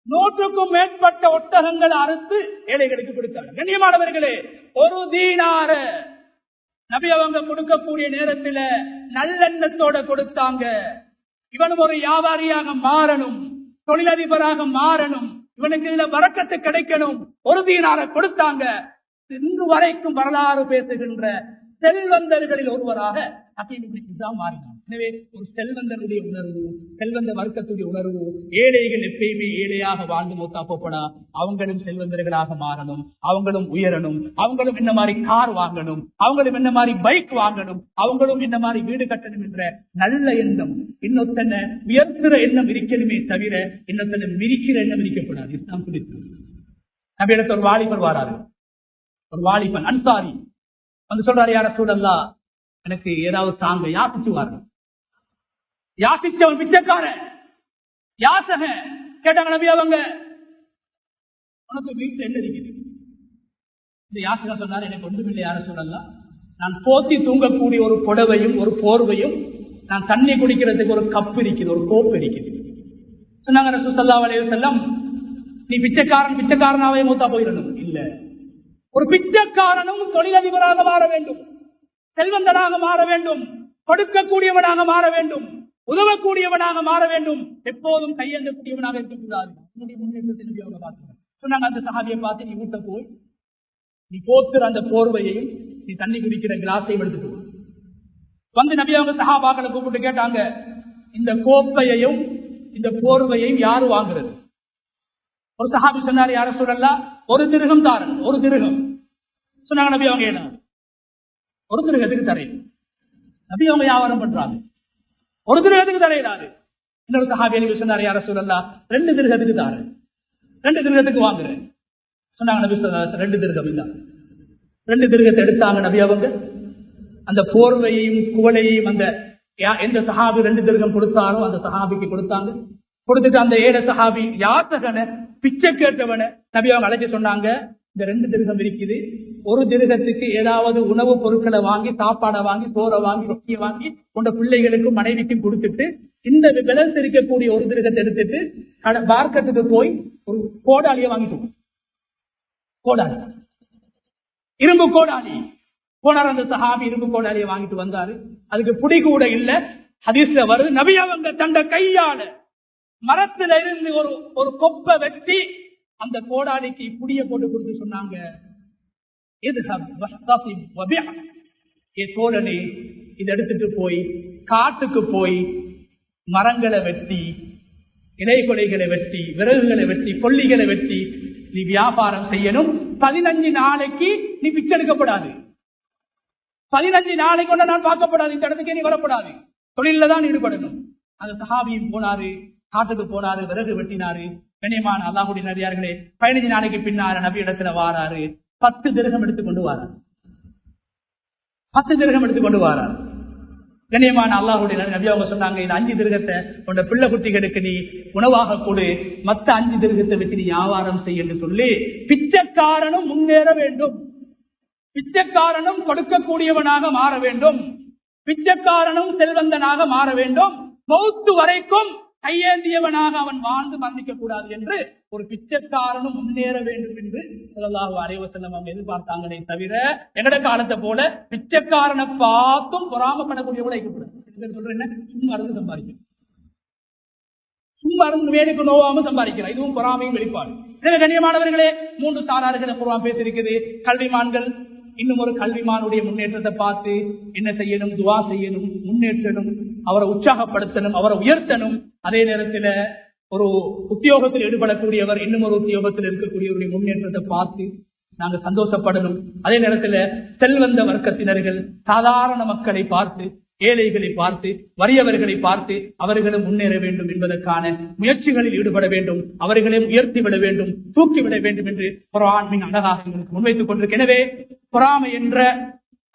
Speaker 1: 100க்கும் மேற்பட்ட ஒட்டகங்களை அறுத்து ஏழைகளுக்கு கொடுத்தார். கண்ணியமானவர்களே, 1 தீனார நபி அவங்க கொடுக்கக்கூடிய நேரத்தில் நல்லெண்ணத்தோட கொடுத்தாங்க. இவனும் ஒரு வியாபாரியாக மாறணும், தொழிலதிபராக மாறணும், இவனுக்கு இதுல பரக்கத்து கிடைக்கணும். 1 தீனார கொடுத்தாங்க. இன்று வரைக்கும் வரலாறு பேசுகின்ற செல்வந்தர்களில் ஒருவராக ஹக்கீம் இப்னு ஹிஸாம் மாறினார். எனவே ஒரு செல்வந்தனுடைய உணர்வு, செல்வந்த வர்க்கத்துடைய உணர்வு, ஏழைகள் எப்பயுமே ஏழையாக வாழ்ந்து மூத்தா போப்படா, அவங்களும் செல்வந்தர்களாக மாறணும், அவங்களும் உயரணும், அவங்களும் என்ன மாதிரி கார் வாங்கணும், அவங்களும் என்ன மாதிரி பைக் வாங்கணும், அவங்களும் என்ன மாதிரி வீடு கட்டணும் என்ற நல்ல எண்ணம், இன்னொத்தனை உயர்த்துற எண்ணம் இருக்கணுமே தவிர இன்னொத்தனை மிரிக்கிற எண்ணம் இருக்கக்கூடாது. இஸ்லாம் குறித்து நபியிடத்தில் ஒரு வாலிபர் வாராரு. ஒரு வாலிபன் அன்சாரி, வந்து சொல்றாரு, யா ரசூலல்லாஹ், எனக்கு ஏதாவது தாங்க, யாசிச்சுவாரு. யாசிச்சவன் பிச்சைக்காரன், யாசக கேட்டாங்க நபி அவங்க, உனக்கு வீட்டுல என்ன இருக்குது? இந்த யாசக சொன்னாரு, எனக்கு ஒன்றுமில்லை யா ரசூலல்லாஹ், நான் போத்தி தூங்கக்கூடிய ஒரு புடவையும் ஒரு போர்வையும், நான் தண்ணி குடிக்கிறதுக்கு ஒரு கப் இருக்குது, ஒரு கோப்பு இருக்குது. சொன்னாங்க ரசூல் ஸல்லல்லாஹு அலைஹி வஸல்லம், நீ பிச்சைக்காரனாவே மூத்தா போயிடணும். இல்ல, ஒரு பிச்சைக்காரனும் தொழிலதிபராக மாற வேண்டும், செல்வந்தனாக மாற வேண்டும், கொடுக்கக்கூடியவனாக மாற வேண்டும், உதவக்கூடியவனாக மாற வேண்டும், எப்போதும் கையெழுந்தக்கூடியவனாக இருக்கக்கூடாது. சொன்னாங்க அந்த சஹாபியை பார்த்து, நீ வீட்டை போய் நீ போத்துற அந்த போர்வையையும் நீ தண்ணி குடிக்கிற கிளாஸையும் எடுத்துட்டு வந்து நபி அவங்க சஹாபாக்களை கூப்பிட்டு கேட்டாங்க, இந்த கோப்பையையும் இந்த போர்வையையும் யாரு வாங்குறது? ஒரு சஹாபி சொன்னார், யார சொல்லலாம், ஒரு திருகம் தாரன், ஒரு திருகம். சொன்னாங்க நபி அவங்க, என்ன ஒரு திருகத்துக்கு தரையும்? நபி அவங்க வியாபாரம் பண்றாங்க, ஒரு திருகத்துக்கு தரையிடாது. இன்னொரு சஹாபி சொன்னார், யார சொல்லலாம், 2 திருகத்துக்கு தாரன், 2 திருகத்துக்கு வாங்குறேன். சொன்னாங்க நபி ஸல்லல்லாஹு, 2 திருகம் இல்ல. 2 திருகத்தை எடுத்தாங்க நபி அவங்க, அந்த போர்வையையும் குவளையையும் அந்த எந்த சஹாபி 2 திருகம் கொடுத்தாரோ அந்த சஹாபிக்கு கொடுத்தாங்க. கொடுத்துட்டு அந்த ஏழை சஹாபி யாசகனை, பிச்சை கேட்டவனை நபி அவங்க அழைச்சி சொன்னாங்க, இந்த 2 திருகம் இருக்குது, ஒரு திருகத்துக்கு ஏதாவது உணவு பொருட்களை வாங்கி, சாப்பாடை வாங்கி, சோறை வாங்கி, ரொட்டியை வாங்கி கொண்ட பிள்ளைகளுக்கும் மனைவிக்கும் கொடுத்துட்டு, இந்த விலை இருக்கக்கூடிய ஒரு திருகத்தை எடுத்துட்டு மார்க்கெட்டுக்கு போய் ஒரு கோடாலியை வாங்கிட்டு, கோடாலி, இரும்பு கோடாலி போனார். அந்த சஹாபி இரும்பு கோடாலியை வாங்கிட்டு வந்தாரு. அதுக்கு புடி கூட இல்ல. ஹதீஸ்ல வருது, நபி அவங்க தந்த கையால மரத்துல இருந்து ஒரு கொப்பை வெட்டி அந்த கோடாலிக்கு புடிய போட்டு கொடுத்து சொன்னாங்க, தோழனே, இதை எடுத்துட்டு போய் காட்டுக்கு போய் மரங்களை வெட்டி, இலைகொலைகளை வெட்டி, விறகுகளை வெட்டி, கொல்லிகளை வெட்டி நீ வியாபாரம் செய்யணும். 15 நாளைக்கு நீ பிச்செடுக்கப்படாது, 15 நாளைக்கு கொண்ட நான் பார்க்கப்படாது, இந்த இடத்துக்கே நீ வரப்படாது, தொழில தான் ஈடுபடணும். அந்த சஹாபியும் போனாரு, காட்டுக்கு போனாரு, விறகு வெட்டினாரு. கண்ணியமான அல்லாஹ்வுடைய நபியார்களே, 15 நாளைக்கு பின்னார நபி இடத்துல வாராரு, 10 திரகம் எடுத்துக்கொண்டு வாராரு, 10 திரகம் எடுத்துக்கொண்டு வாராரு. கண்ணியமான அல்லாஹ்வுடைய நபி அவங்க சொன்னாங்க, இந்த 5 திரகத்தை உன்னோட பிள்ளை குட்டிகளுக்கு நீ உணவாக கொடு, மத்த 5 திரகத்தை வச்சு நீ வியாபாரம் செய்ய என்று சொல்லி, பிச்சைக்காரனும் முன்னேற வேண்டும், பிச்சைக்காரனும் கொடுக்கக்கூடியவனாக மாற வேண்டும், பிச்சைக்காரனும் செல்வந்தனாக மாற வேண்டும், மௌத்து வரைக்கும் கையேந்தியவனாக அவன் வாழ்ந்து மரணிக்க கூடாது என்று ஒரு பிச்சைக்காரனும் முன்னேற வேண்டும் என்று ஸல்லல்லாஹு அலைஹி வஸல்லம் அவங்க எதிர்பார்த்தாங்களே தவிர, எங்கட காலத்தை போல பிச்சைக்காரனை பார்த்தும் பொறாமப்படக்கூடியவளை இருக்கக்கூடாது. சொல்றேன், சும்மா இருந்து சம்பாதிக்கும், சும்மா இருந்து வேலைக்கு நோவாம சம்பாதிக்கிறார், இதுவும் பொறாமையும் வெளிப்பாடு. எனவே கண்ணியமானவர்களே, 3 சாரார்களை குர்ஆன் பேசியிருக்குது. கல்விமான்கள், இன்னும் ஒரு கல்விமானுடைய முன்னேற்றத்தை பார்த்து என்ன செய்யணும்? துவா செய்யணும், முன்னேற்றணும், அவரை உற்சாகப்படுத்தணும், அவரை உயர்த்தணும். அதே நேரத்தில் ஒரு உத்தியோகத்தில் ஈடுபடக்கூடியவர் இன்னும் ஒரு உத்தியோகத்தில் இருக்கக்கூடியவருடைய முன்னேற்றத்தை பார்த்து நாங்கள் சந்தோஷப்படணும். அதே நேரத்தில் செல்வந்த வர்க்கத்தினர்கள் சாதாரண மக்களை பார்த்து, ஏழைகளை பார்த்து, வறியவர்களை பார்த்து அவர்களும் முன்னேற வேண்டும் என்பதற்கான முயற்சிகளில் ஈடுபட வேண்டும், அவர்களையும் உயர்த்திவிட வேண்டும், தூக்கிவிட வேண்டும் என்று குர்ஆன் மிக அழகாக எங்களுக்கு முன்வைத்துக் கொண்டிருக்க. எனவே பொறாமை என்ற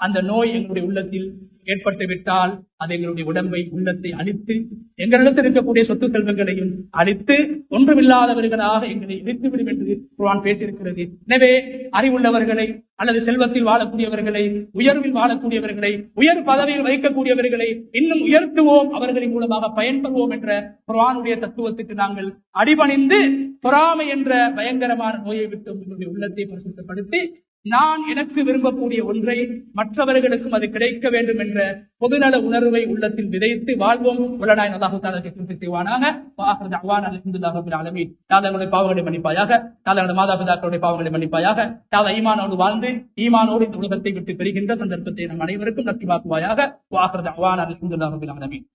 Speaker 1: அந்த நோய் எங்களுடைய உள்ளத்தில் ஏற்பட்டு விட்டால் அது எங்களுடைய உடம்பை, உள்ளத்தை அழித்து, எங்களிடத்தில் இருக்கக்கூடிய சொத்து செல்வங்களையும் அழித்து ஒன்றுமில்லாதவர்களாக எங்களை இழுத்துவிடும் என்று குர்ஆன் பேசியிருக்கிறது. எனவே அறிவுள்ளவர்களை அல்லது செல்வத்தில் வாழக்கூடியவர்களை, உயர்வில் வாழக்கூடியவர்களை, உயர் பதவியில் வைக்கக்கூடியவர்களை இன்னும் உயர்த்துவோம், அவர்களின் மூலமாக பயன்பெறுவோம் என்ற குர்ஆனுடைய தத்துவத்துக்கு நாங்கள் அடிபணிந்து பொறாமை என்ற பயங்கரமான நோயை விட்டு எங்களுடைய உள்ளத்தை பரிசுத்தப்படுத்தி, நான் எனக்கு விரும்பக்கூடிய ஒன்றை மற்றவர்களுக்கும் அது கிடைக்க வேண்டும் என்ற பொதுநல உணர்வை உள்ளத்தில் விதைத்து வாழ்வோம். அல்லாஹ் அல்லாஹ் தஆலா கிருபை செய்வானாக. வாஹிரு தஅவானா அல்ஹம்துலில்லாஹி ரப்பில் ஆலமீன். யாதங்களுடைய பாவங்களை மன்னிப்பாயாக, யாதங்களுடைய மாதாபிதாக்களுடைய பாவங்களை மன்னிப்பாயாக, யாத ஈமானோடு வாழ்ந்து ஈமானோடு இந்த உலகத்தை விட்டு பெறுகின்ற சந்தர்ப்பத்தை நம் அனைவருக்கும் நசிபாக்குவாயாக. வாஹிரு தஅவானா அல்ஹம்துலில்லாஹி ரப்பில் ஆலமீன்.